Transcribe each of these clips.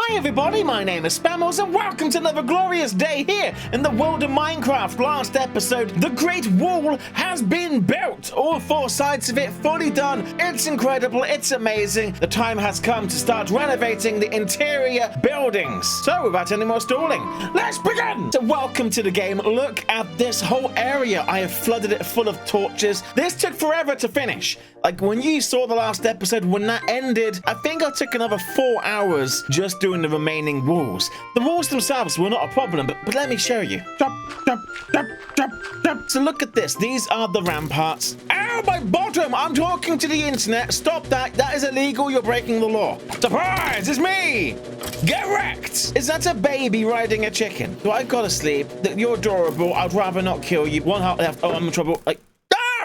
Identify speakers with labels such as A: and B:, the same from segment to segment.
A: Hi everybody, my name is Spammals and welcome to another glorious day here in the world of Minecraft. Last episode, the Great Wall has been built. All four sides of it fully done. It's incredible, it's amazing. The time has come to start renovating the interior buildings. So without any more stalling, let's begin! So welcome to the game. Look at this whole area. I have flooded it full of torches. This took forever to finish. Like when you saw the last episode, when that ended, I think I took another 4 hours just doing the remaining walls. The walls themselves were not a problem, but let me show you. Jump, jump, jump, jump, jump. So look at this. These are the ramparts. Ow, my bottom! I'm talking to the internet. Stop that. That is illegal. You're breaking the law. Surprise! It's me! Get wrecked! Is that a baby riding a chicken? So I gotta sleep. You're adorable. I'd rather not kill you. One heart left. Oh, I'm in trouble.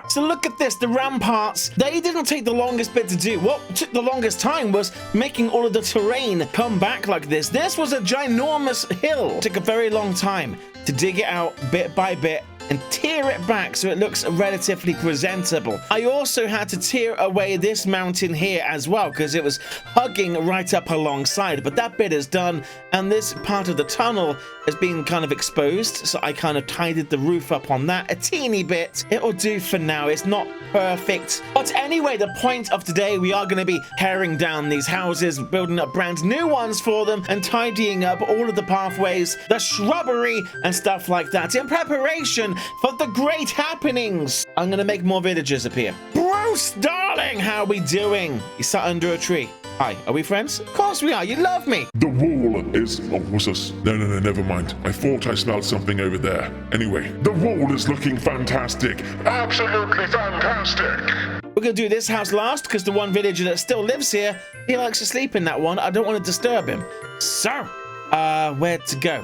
A: So look at this, the ramparts, they didn't take the longest bit to do. What took the longest time was making all of the terrain come back like this. This was a ginormous hill. It took a very long time to dig it out bit by bit and tear it back so it looks relatively presentable. I also had to tear away this mountain here as well because it was hugging right up alongside, but that bit is done and this part of the tunnel has been kind of exposed, so I kind of tidied the roof up on that a teeny bit. It'll do for now. It's not perfect, but anyway, the point of today, we are going to be tearing down these houses, building up brand new ones for them and tidying up all of the pathways, the shrubbery and stuff like that in preparation for the great happenings. I'm going to make more villagers appear. Bruce, darling, how are we doing? You sat under a tree. Hi, are we friends? Of course we are. You love me.
B: The wall is... Oh, what's this? No, never mind. I thought I smelled something over there. Anyway, the wall is looking fantastic. Absolutely fantastic.
A: We're going to do this house last because the one villager that still lives here, he likes to sleep in that one. I don't want to disturb him. So, where to go?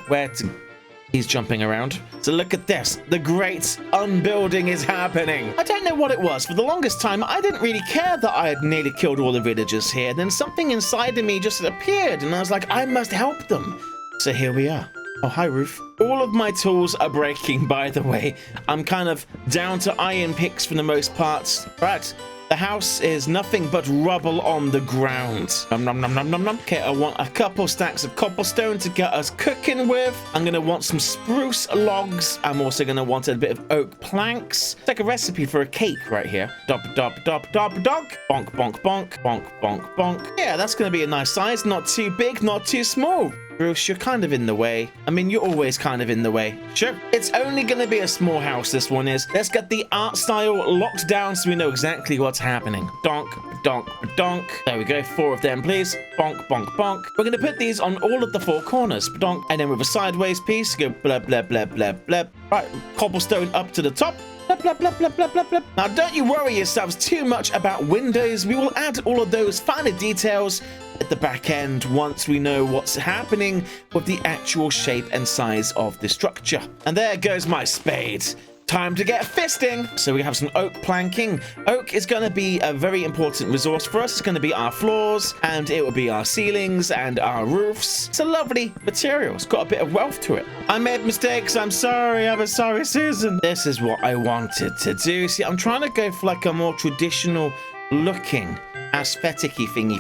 A: He's jumping around. So look at this. The great unbuilding is happening. I don't know what it was. For the longest time, I didn't really care that I had nearly killed all the villagers here. Then something inside of me just appeared and I was like, I must help them. So here we are. Oh, hi, Roof. All of my tools are breaking, by the way. I'm kind of down to iron picks for the most part. Right. The house is nothing but rubble on the ground. Nom, nom, nom, nom, nom, nom. Okay, I want a couple stacks of cobblestone to get us cooking with. I'm going to want some spruce logs. I'm also going to want a bit of oak planks. It's like a recipe for a cake right here. Dop, dop, dop, dop, dop. Bonk, bonk, bonk. Bonk, bonk, bonk. Yeah, that's going to be a nice size. Not too big, not too small. Bruce, you're kind of in the way. I mean, you're always kind of in the way. Sure. It's only going to be a small house, this one is. Let's get the art style locked down so we know exactly what's happening. Donk, donk, donk. There we go. 4 of them, please. Bonk, bonk, bonk. We're going to put these on all of the 4 corners. Donk. And then with a sideways piece, go blab, blab, blab, blab, blab. Right, cobblestone up to the top. Blah, blah, blah, blah, blah, blah, blah. Now, don't you worry yourselves too much about windows. We will add all of those finer details at the back end once we know what's happening with the actual shape and size of the structure. And there goes my spade. Time to get fisting. So we have some oak planking. Oak is going to be a very important resource for us. It's going to be our floors and it will be our ceilings and our roofs. It's a lovely material. It's got a bit of wealth to it. I made mistakes. I'm sorry. I'm a sorry Susan. This is what I wanted to do. See, I'm trying to go for like a more traditional looking aesthetic-y thingy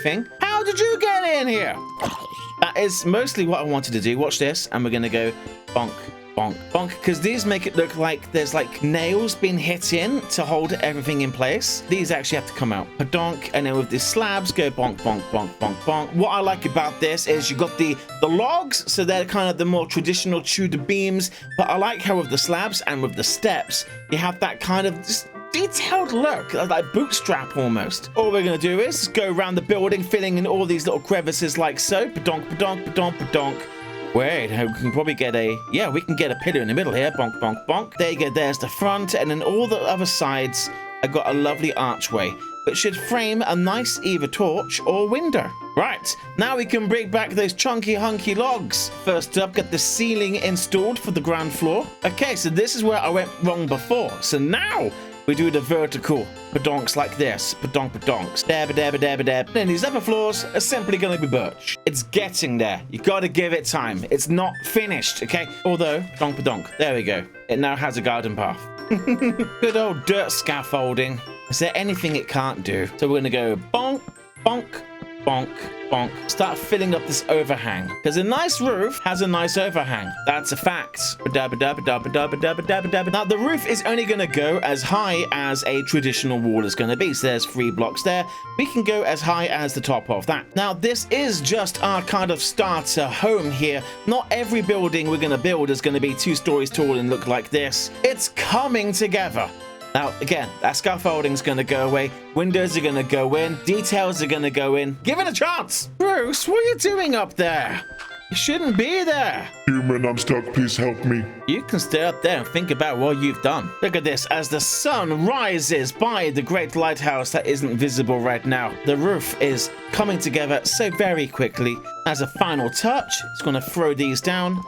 A: thing. How did you get in here? That is mostly what I wanted to do. Watch this. And we're going to go bonk. Bonk, bonk, because these make it look like there's like nails being hit in to hold everything in place. These actually have to come out. Donk, and then with the slabs, go bonk, bonk, bonk, bonk, bonk. What I like about this is you got the logs, so they're kind of the more traditional Tudor beams, but I like how with the slabs and with the steps, you have that kind of just detailed look, like bootstrap almost. All we're going to do is go around the building, filling in all these little crevices like so. Badonk, badonk, badonk, badonk. Wait, we can probably get we can get a pillar in the middle here. Bonk, bonk, bonk. There you go, there's the front. And then all the other sides, I got a lovely archway, which should frame a nice either torch or window. Right, now we can bring back those chunky hunky logs. First up, get the ceiling installed for the ground floor. Okay, so this is where I went wrong before. So now we do the vertical badonks like this. Badonk, badonks. Dabba, dabba, dabba, dabba. Then these upper floors are simply going to be birch. It's getting there. You got to give it time. It's not finished, okay? Although, badonk, badonk. There we go. It now has a garden path. Good old dirt scaffolding. Is there anything it can't do? So we're going to go bonk, bonk, bonk, bonk. Start filling up this overhang. Because a nice roof has a nice overhang. That's a fact. Now, the roof is only going to go as high as a traditional wall is going to be. So there's 3 blocks there. We can go as high as the top of that. Now, this is just our kind of starter home here. Not every building we're going to build is going to be 2 stories tall and look like this. It's coming together. Now, again, that scaffolding's going to go away. Windows are going to go in. Details are going to go in. Give it a chance. Bruce, what are you doing up there? You shouldn't be there.
B: Human, I'm stuck. Please help me.
A: You can stay up there and think about what you've done. Look at this. As the sun rises by the great lighthouse that isn't visible right now, the roof is coming together so very quickly. As a final touch, it's going to throw these down.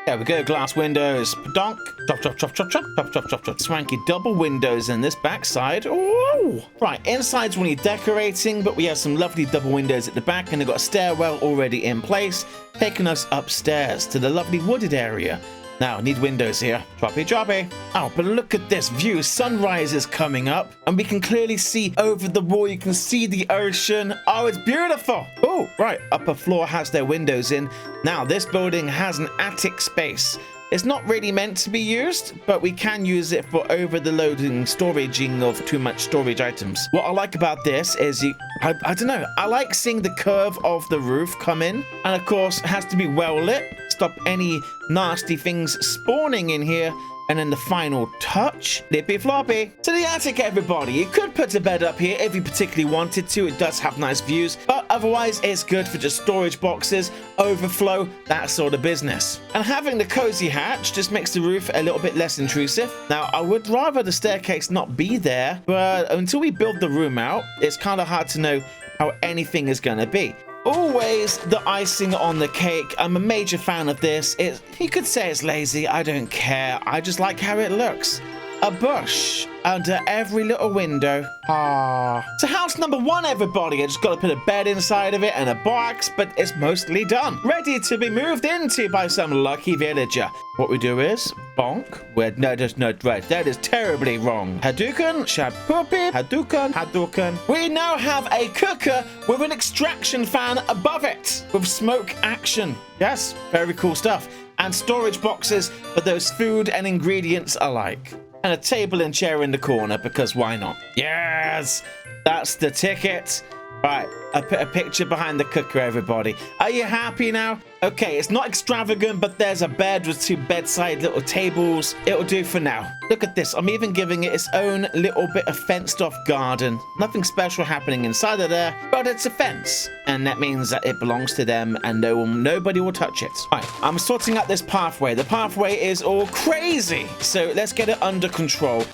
A: There we go, glass windows. Donk. Chop, chop, chop, chop, chop, chop, chop, chop, chop. Swanky double windows in this backside. Ooh. Right, inside's really decorating, but we have some lovely double windows at the back, and they've got a stairwell already in place, taking us upstairs to the lovely wooded area. Now, need windows here. Choppy, choppy. Oh, but look at this view. Sunrise is coming up, and we can clearly see over the wall. You can see the ocean. Oh, it's beautiful. Oh, right. Upper floor has their windows in. Now, this building has an attic space. It's not really meant to be used, but we can use it for over the loading storaging of too much storage items. What I like about this is I don't know, I like seeing the curve of the roof come in. And of course, it has to be well lit. Stop any nasty things spawning in here. And then the final touch, lippy floppy. To the attic, everybody. You could put a bed up here if you particularly wanted to. It does have nice views, but otherwise it's good for just storage boxes, overflow, that sort of business. And having the cozy hatch just makes the roof a little bit less intrusive. Now, I would rather the staircase not be there, but until we build the room out, it's kind of hard to know how anything is going to be. Always the icing on the cake. I'm a major fan of this. You could say it's lazy. I don't care. I just like how it looks. A bush under every little window. Ah. So house number 1, everybody. I just got to put a bed inside of it and a box, but it's mostly done. Ready to be moved into by some lucky villager. What we do is bonk. No, that's not right. That is terribly wrong. Hadouken, shapoopy, Hadouken, Hadouken. We now have a cooker with an extraction fan above it with smoke action. Yes, very cool stuff. And storage boxes for those food and ingredients alike. And a table and chair in the corner, because why not? Yes! That's the ticket. Right, I put a picture behind the cooker, everybody. Are you happy now? Okay, it's not extravagant, but there's a bed with 2 bedside little tables. It'll do for now. Look at this. I'm even giving it its own little bit of fenced-off garden. Nothing special happening inside of there, but it's a fence. And that means that it belongs to them, and nobody will touch it. Right, I'm sorting out this pathway. The pathway is all crazy. So let's get it under control.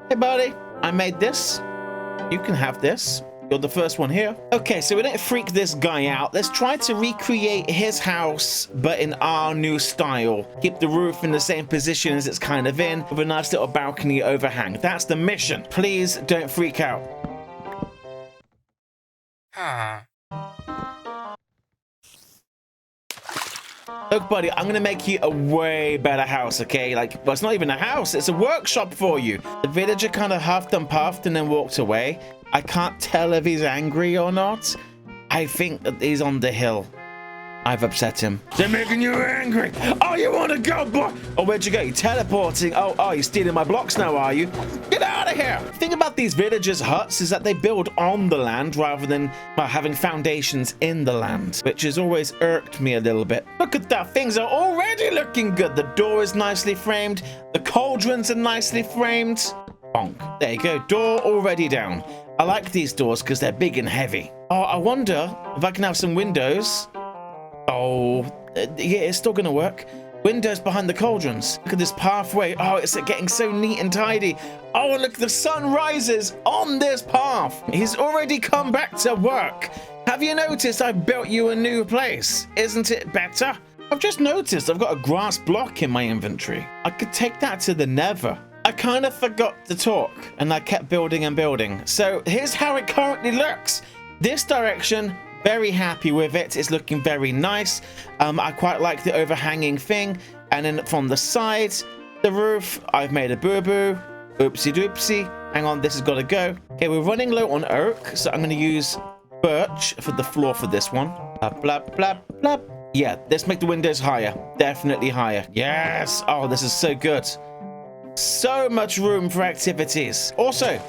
A: Hey, buddy. I made this. You can have this. You're the first one here. Okay, so we don't freak this guy out. Let's try to recreate his house, but in our new style. Keep the roof in the same position as it's kind of in, with a nice little balcony overhang. That's the mission. Please don't freak out. Look, buddy, I'm going to make you a way better house, okay? Like, well, it's not even a house. It's a workshop for you. The villager kind of huffed and puffed and then walked away. I can't tell if he's angry or not. I think that he's on the hill. I've upset him. They're making you angry. Oh, you want to go, boy? Oh, where'd you go? You're teleporting. Oh, you're stealing my blocks now, are you? Get out of here. The thing about these villagers' huts is that they build on the land rather than having foundations in the land, which has always irked me a little bit. Look at that. Things are already looking good. The door is nicely framed. The cauldrons are nicely framed. Bonk. There you go. Door already down. I like these doors because they're big and heavy. Oh, I wonder if I can have some windows. Oh, yeah, it's still gonna work. Windows behind the cauldrons. Look at this pathway. Oh, it's getting so neat and tidy. Oh, look, the sun rises on this path. He's already come back to work. Have you noticed I've built you a new place? Isn't it better? I've just noticed I've got a grass block in my inventory. I could take that to the Nether. I kind of forgot to talk and I kept building and building. So here's how it currently looks. This direction, very happy with it. It's looking very nice. I quite like the overhanging thing. And then from the sides, the roof, I've made a boo-boo. Oopsie doopsie. Hang on, this has got to go. Okay, we're running low on oak, so I'm going to use birch for the floor for this one. Blap, blap, blap. Yeah, let's make the windows higher. Definitely higher. Yes. Oh, this is so good. So much room for activities. Also,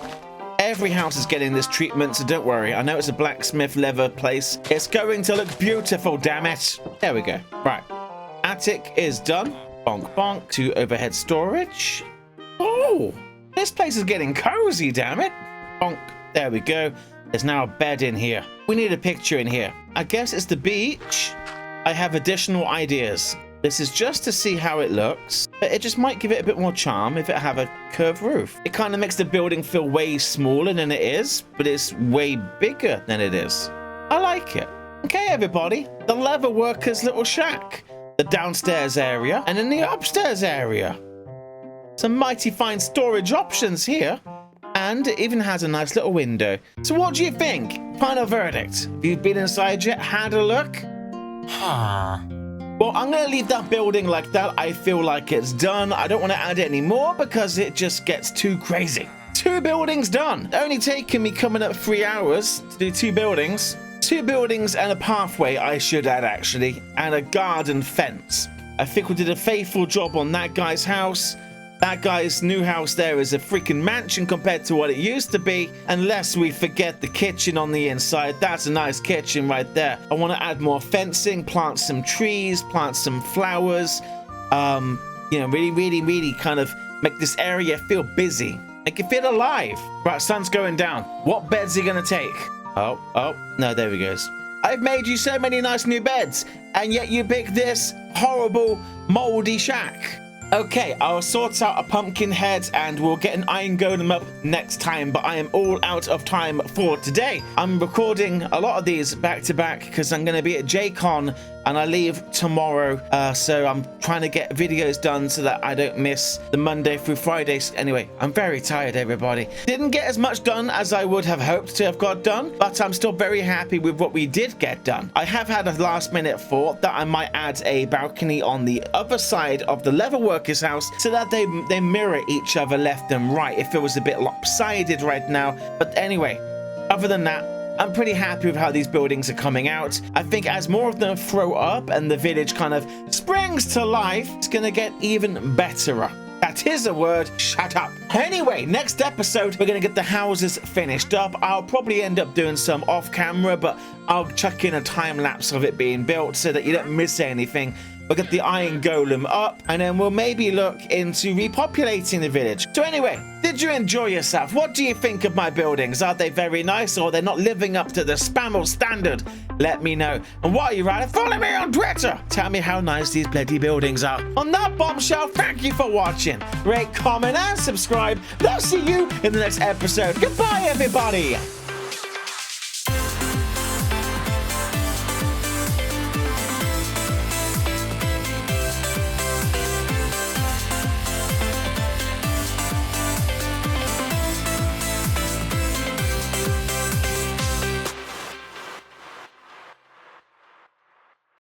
A: every house is getting this treatment, so don't worry. I know it's a blacksmith leather place. It's going to look beautiful, damn it. There we go. Right. Attic is done. Bonk, bonk. To overhead storage. Oh, this place is getting cozy, damn it. Bonk. There we go. There's now a bed in here. We need a picture in here. I guess it's the beach. I have additional ideas. This is just to see how it looks, but it just might give it a bit more charm if it have a curved roof. It kind of makes the building feel way smaller than it is, but it's way bigger than it is. I like it. Okay, everybody, the leather workers' little shack, the downstairs area, and then the upstairs area. Some mighty fine storage options here, and it even has a nice little window. So what do you think? Final verdict. Have you been inside yet? Had a look? Well, I'm going to leave that building like that. I feel like it's done. I don't want to add any more because it just gets too crazy. 2 buildings done. Only taken me coming up 3 hours to do 2 buildings. 2 buildings and a pathway, I should add, actually, and a garden fence. I think we did a faithful job on that guy's house. That guy's new house there is a freaking mansion compared to what it used to be, unless we forget the kitchen on the inside. That's a nice kitchen right there. I want to add more fencing, plant some trees, plant some flowers, you know, really kind of make this area feel busy. Make it feel alive. Right, sun's going down. What bed's he gonna take? Oh, no, there he goes. I've made you so many nice new beds, and yet you pick this horrible, moldy shack. Okay, I'll sort out a pumpkin head and we'll get an iron golem up next time, but I am all out of time for today. I'm recording a lot of these back to back because I'm going to be at JCon and I leave tomorrow, so I'm trying to get videos done so that I don't miss the Monday through Fridays. Anyway, I'm very tired, everybody. Didn't get as much done as I would have hoped to have got done, but I'm still very happy with what we did get done. I have had a last minute thought that I might add a balcony on the other side of the leather workers house so that they mirror each other left and right. It feels a bit lopsided right now, but anyway, other than that, I'm pretty happy with how these buildings are coming out. I think as more of them throw up and the village kind of springs to life, it's gonna get even better. That is a word. Shut up. Anyway, next episode, we're gonna get the houses finished up. I'll probably end up doing some off camera, but I'll chuck in a time lapse of it being built so that you don't miss anything. We'll get the iron golem up, and then we'll maybe look into repopulating the village. So anyway, did you enjoy yourself? What do you think of my buildings? Are they very nice, or they're not living up to the Spammals standard? Let me know. And while you're at it, follow me on Twitter. Tell me how nice these bloody buildings are. On that bombshell, thank you for watching. Rate, comment, and subscribe. I'll see you in the next episode. Goodbye, everybody.